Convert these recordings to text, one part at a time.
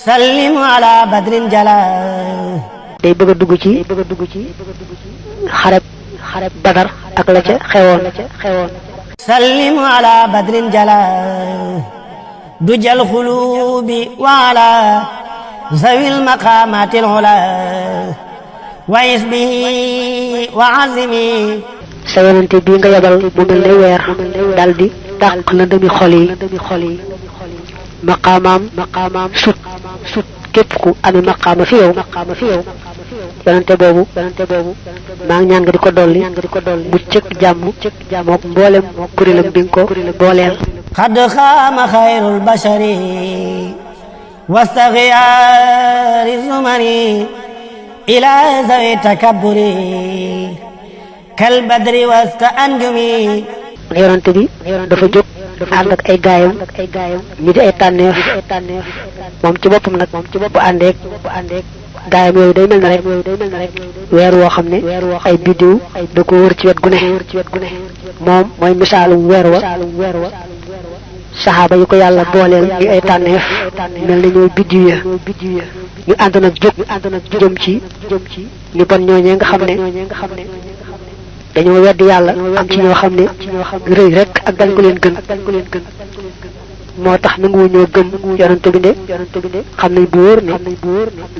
sallim ala badrin jala day bëgg a dugg ci xareb badar ak la ca xewoon sallim ala badrin jala dujal xulubi wa ala zawil maqamatil ula wa isbihi wa azimi sa yonente bii nga yabal mu mel ne weer daldi dàq la demi xol yi maqaamaam sut képp ku ami maqaama fi yow yonente boobu maa ngi ñaan nga di ko dolli mu cëkk jàmm mook mboolem kuréelam bi nga ko booleel xad xaama xayrul bashari wastaxiyaari zumani ila zawi takabburi kal badri wasta anjumi yonente bi dafa jóg ànd ak ay gaayam ñi di ay tànneef moom ci boppam nag bu àndeek gaayam yooyu day mel na rek weer woo xam ne ay biddiw da ko wër ci wet gu ne moom mooy misaalum weer wa saxaaba yi ko yàlla booleel di ay tànneef mel na ñooy biddiw ya ñu ànd nag jóg jëm ci ñu bon ñooñee nga xam ne dañoo weddi yàlla am ci ñoo xam ne rëy rek ak dañ ko leen gën moo tax nanguwu ñoo gëm yonent bi de xam nañ bu wóor ne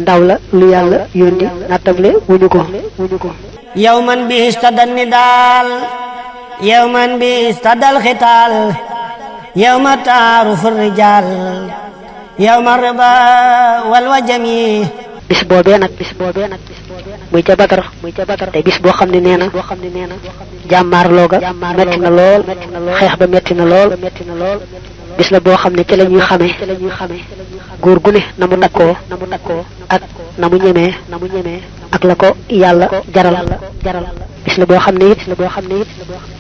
ndaw la lu yàlla yónni nattable wuñu ko yawman bi istadal nidaal yawman bi istadal xitaal yawma taarufu rijaal yawma riba wal wajami bis boobee nag muy ca Badar te bis boo xam ne nee na jàmmaarloo ga metti na lool xeex ba metti na lool bis la boo xam ne ci la ñuy xamee góor gu ne na mu takkoo ak na mu ñemee ak la ko yàlla jaral bis la boo xam ne it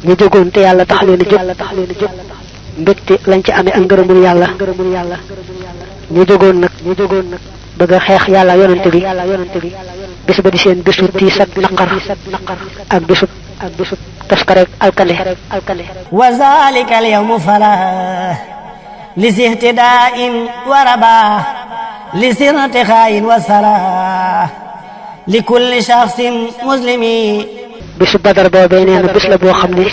ñu jógoon te yàlla tax leen a jóg mbégte lañ ci amee ak ngërëmul yàlla ñu jógoon nag bëgg a xeex yàlla yonente bi bis ba di seen bisu tiis ak naqar ak bisu toskare alkande wa zalika al yawmu fala li ihtida'in wa rabah li irtixaa'in wa salah li kulli shakhsin muslimi bisu Badar boobee nee na bis la boo xam ne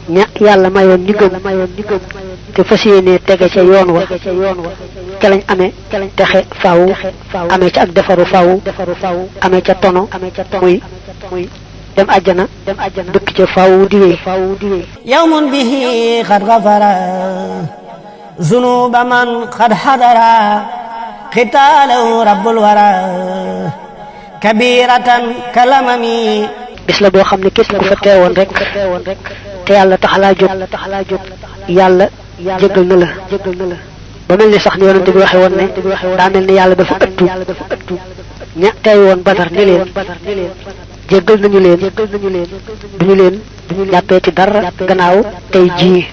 ña yàlla mayoon ñu gëm te fas yéene tege ca yoon wa ca lañ amee texe faaw amee ca ak defaru faaw amee ca tono muy dem àjjana dëkk ca faaw di wéy yawmun bihi qad ghafara zunuba man qad hadara qitaalahu rabbul wara kabiratan kalamami bis la boo xam ne képp ku fa teewoon rek te yàlla taxalaa jóg yàlla jégal na la ba mel ni sax ni yonente bi waxe woon ne daa mel ni yàlla dafa ëttu ña tey woon Badar ni leen jégal nañu leen duñu leen jàppee ci dara gannaaw tey jii